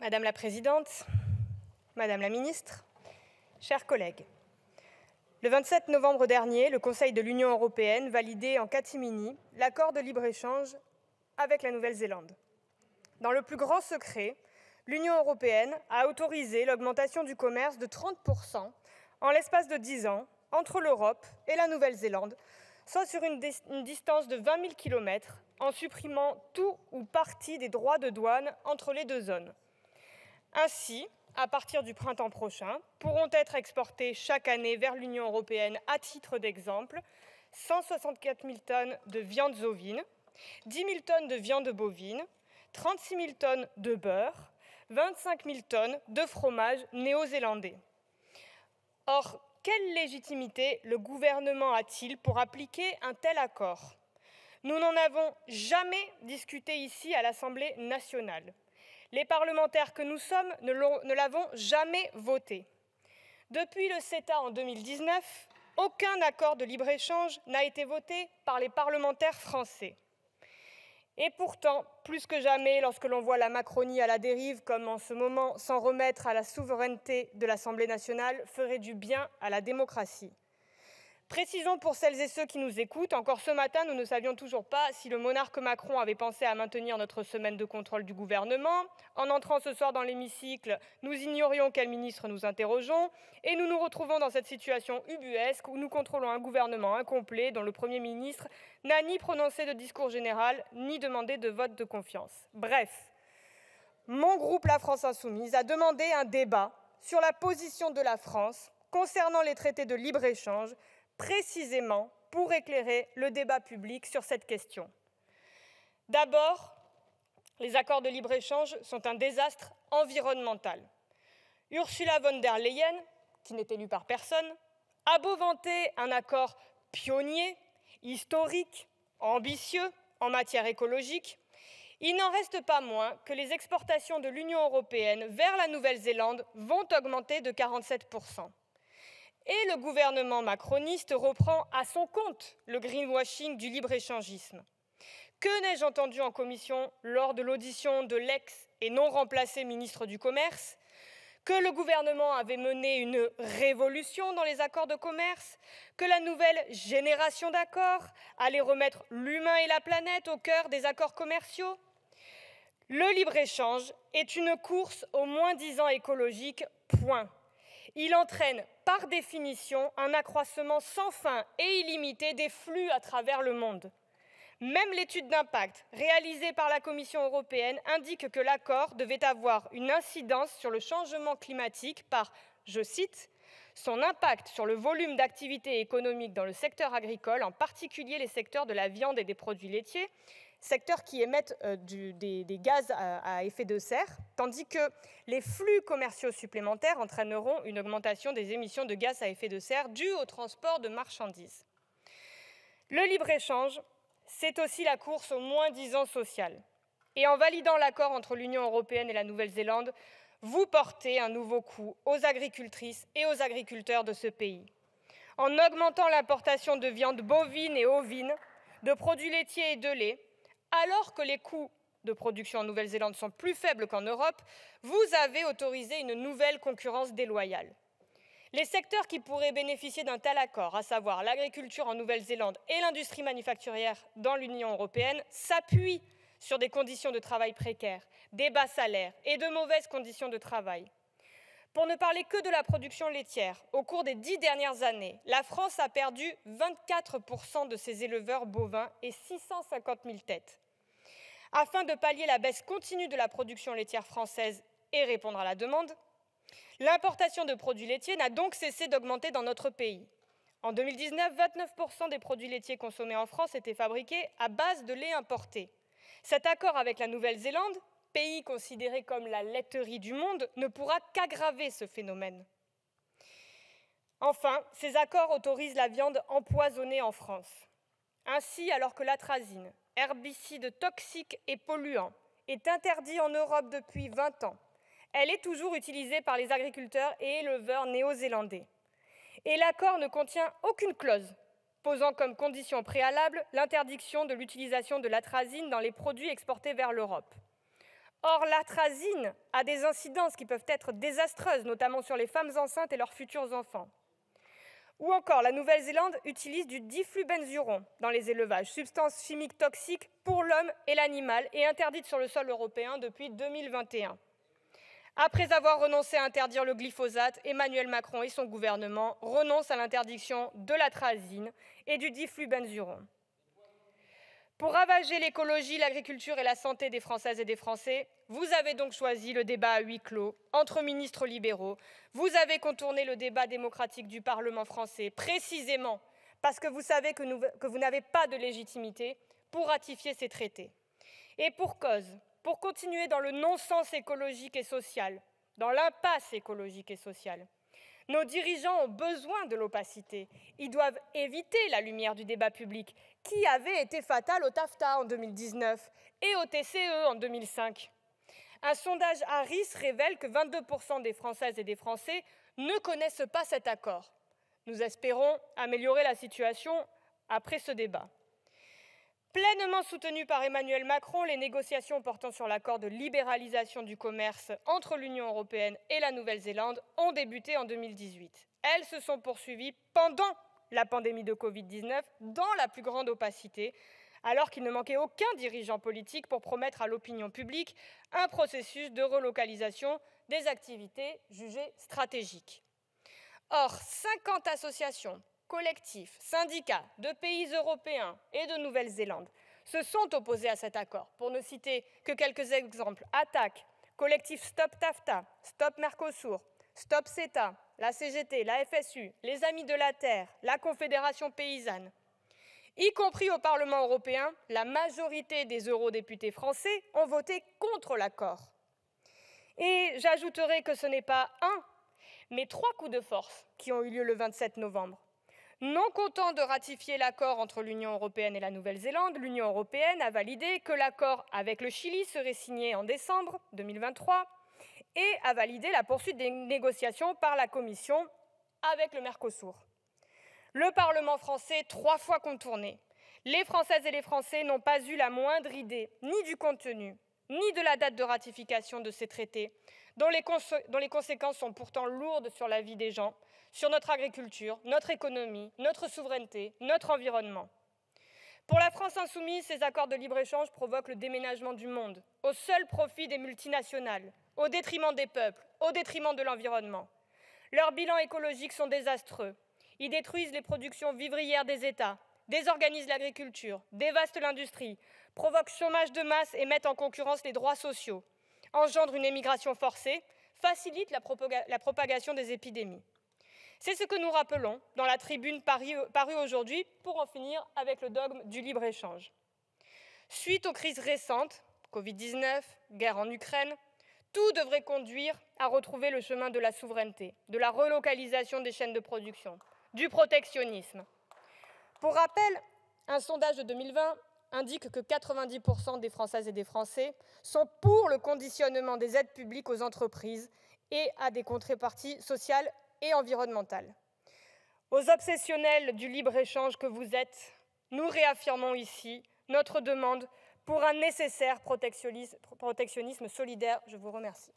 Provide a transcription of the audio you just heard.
Madame la Présidente, Madame la Ministre, chers collègues, le 27 novembre dernier, le Conseil de l'Union européenne validait en catimini l'accord de libre-échange avec la Nouvelle-Zélande. Dans le plus grand secret, l'Union européenne a autorisé l'augmentation du commerce de 30% en l'espace de 10 ans entre l'Europe et la Nouvelle-Zélande, soit sur une distance de 20 000 km, en supprimant tout ou partie des droits de douane entre les deux zones. Ainsi, à partir du printemps prochain, pourront être exportées chaque année vers l'Union européenne, à titre d'exemple, 164 000 tonnes de viandes ovines, 10 000 tonnes de viande bovine, 36 000 tonnes de beurre, 25 000 tonnes de fromage néo-zélandais. Or, quelle légitimité le gouvernement a-t-il pour appliquer un tel accord? Nous n'en avons jamais discuté ici à l'Assemblée nationale. Les parlementaires que nous sommes ne l'avons jamais voté. Depuis le CETA en 2019, aucun accord de libre-échange n'a été voté par les parlementaires français. Et pourtant, plus que jamais, lorsque l'on voit la Macronie à la dérive, comme en ce moment, s'en remettre à la souveraineté de l'Assemblée nationale ferait du bien à la démocratie. Précisons pour celles et ceux qui nous écoutent, encore ce matin, nous ne savions toujours pas si le monarque Macron avait pensé à maintenir notre semaine de contrôle du gouvernement. En entrant ce soir dans l'hémicycle, nous ignorions quel ministre nous interrogeons et nous nous retrouvons dans cette situation ubuesque où nous contrôlons un gouvernement incomplet dont le Premier ministre n'a ni prononcé de discours général ni demandé de vote de confiance. Bref, mon groupe La France Insoumise a demandé un débat sur la position de la France concernant les traités de libre-échange, précisément pour éclairer le débat public sur cette question. D'abord, les accords de libre-échange sont un désastre environnemental. Ursula von der Leyen, qui n'est élue par personne, a beau vanter un accord pionnier, historique, ambitieux en matière écologique, il n'en reste pas moins que les exportations de l'Union européenne vers la Nouvelle-Zélande vont augmenter de 47%. Et le gouvernement macroniste reprend à son compte le greenwashing du libre-échangisme. Que n'ai-je entendu en commission lors de l'audition de l'ex et non remplacé ministre du Commerce? Que le gouvernement avait mené une révolution dans les accords de commerce, que la nouvelle génération d'accords allait remettre l'humain et la planète au cœur des accords commerciaux. Le libre-échange est une course au moins-disant écologique, point. Il entraîne par définition un accroissement sans fin et illimité des flux à travers le monde. Même l'étude d'impact réalisée par la Commission européenne indique que l'accord devait avoir une incidence sur le changement climatique par, je cite, « son impact sur le volume d'activité économique dans le secteur agricole, en particulier les secteurs de la viande et des produits laitiers », secteurs qui émettent des gaz à effet de serre, tandis que les flux commerciaux supplémentaires entraîneront une augmentation des émissions de gaz à effet de serre dues au transport de marchandises. Le libre-échange, c'est aussi la course au moins-disant social. Et en validant l'accord entre l'Union européenne et la Nouvelle-Zélande, vous portez un nouveau coup aux agricultrices et aux agriculteurs de ce pays. En augmentant l'importation de viande bovine et ovine, de produits laitiers et de lait, alors que les coûts de production en Nouvelle-Zélande sont plus faibles qu'en Europe, vous avez autorisé une nouvelle concurrence déloyale. Les secteurs qui pourraient bénéficier d'un tel accord, à savoir l'agriculture en Nouvelle-Zélande et l'industrie manufacturière dans l'Union européenne, s'appuient sur des conditions de travail précaires, des bas salaires et de mauvaises conditions de travail. Pour ne parler que de la production laitière, au cours des 10 dernières années, la France a perdu 24% de ses éleveurs bovins et 650 000 têtes. Afin de pallier la baisse continue de la production laitière française et répondre à la demande, l'importation de produits laitiers n'a donc cessé d'augmenter dans notre pays. En 2019, 29% des produits laitiers consommés en France étaient fabriqués à base de lait importé. Cet accord avec la Nouvelle-Zélande, pays considéré comme la laiterie du monde, ne pourra qu'aggraver ce phénomène. Enfin, ces accords autorisent la viande empoisonnée en France. Ainsi, alors que l'atrazine, herbicide toxique et polluant, est interdit en Europe depuis 20 ans, elle est toujours utilisée par les agriculteurs et éleveurs néo-zélandais. Et l'accord ne contient aucune clause posant comme condition préalable l'interdiction de l'utilisation de l'atrazine dans les produits exportés vers l'Europe. Or, l'atrazine a des incidences qui peuvent être désastreuses, notamment sur les femmes enceintes et leurs futurs enfants. Ou encore, la Nouvelle-Zélande utilise du diflubenzuron dans les élevages, substance chimique toxique pour l'homme et l'animal et interdite sur le sol européen depuis 2021. Après avoir renoncé à interdire le glyphosate, Emmanuel Macron et son gouvernement renoncent à l'interdiction de l'atrazine et du diflubenzuron. Pour ravager l'écologie, l'agriculture et la santé des Françaises et des Français, vous avez donc choisi le débat à huis clos entre ministres libéraux. Vous avez contourné le débat démocratique du Parlement français, précisément parce que vous savez que vous n'avez pas de légitimité pour ratifier ces traités. Et pour cause, pour continuer dans le non-sens écologique et social, dans l'impasse écologique et sociale. Nos dirigeants ont besoin de l'opacité. Ils doivent éviter la lumière du débat public, qui avait été fatale au TAFTA en 2019 et au TCE en 2005. Un sondage Harris révèle que 22% des Françaises et des Français ne connaissent pas cet accord. Nous espérons améliorer la situation après ce débat. Pleinement soutenues par Emmanuel Macron, les négociations portant sur l'accord de libéralisation du commerce entre l'Union européenne et la Nouvelle-Zélande ont débuté en 2018. Elles se sont poursuivies pendant la pandémie de Covid-19 dans la plus grande opacité, alors qu'il ne manquait aucun dirigeant politique pour promettre à l'opinion publique un processus de relocalisation des activités jugées stratégiques. Or, 50 associations, collectifs, syndicats de pays européens et de Nouvelle-Zélande se sont opposés à cet accord. Pour ne citer que quelques exemples, ATTAC, collectif Stop TAFTA, Stop Mercosur, Stop CETA, la CGT, la FSU, les Amis de la Terre, la Confédération paysanne. Y compris au Parlement européen, la majorité des eurodéputés français ont voté contre l'accord. Et j'ajouterai que ce n'est pas un, mais 3 coups de force qui ont eu lieu le 27 novembre. Non content de ratifier l'accord entre l'Union européenne et la Nouvelle-Zélande, l'Union européenne a validé que l'accord avec le Chili serait signé en décembre 2023 et a validé la poursuite des négociations par la Commission avec le Mercosur. Le Parlement français, 3 fois contourné. Les Françaises et les Français n'ont pas eu la moindre idée, ni du contenu, ni de la date de ratification de ces traités, dont les conséquences sont pourtant lourdes sur la vie des gens, sur notre agriculture, notre économie, notre souveraineté, notre environnement. Pour la France insoumise, ces accords de libre-échange provoquent le déménagement du monde, au seul profit des multinationales, au détriment des peuples, au détriment de l'environnement. Leurs bilans écologiques sont désastreux. Ils détruisent les productions vivrières des États, désorganisent l'agriculture, dévastent l'industrie, provoquent chômage de masse et mettent en concurrence les droits sociaux, engendrent une émigration forcée, facilitent la propagation des épidémies. C'est ce que nous rappelons dans la tribune parue aujourd'hui pour en finir avec le dogme du libre-échange. Suite aux crises récentes, Covid-19, guerre en Ukraine, tout devrait conduire à retrouver le chemin de la souveraineté, de la relocalisation des chaînes de production, du protectionnisme. Pour rappel, un sondage de 2020 indique que 90% des Françaises et des Français sont pour le conditionnement des aides publiques aux entreprises et à des contreparties sociales et environnementales. Aux obsessionnels du libre-échange que vous êtes, nous réaffirmons ici notre demande pour un nécessaire protectionnisme solidaire. Je vous remercie.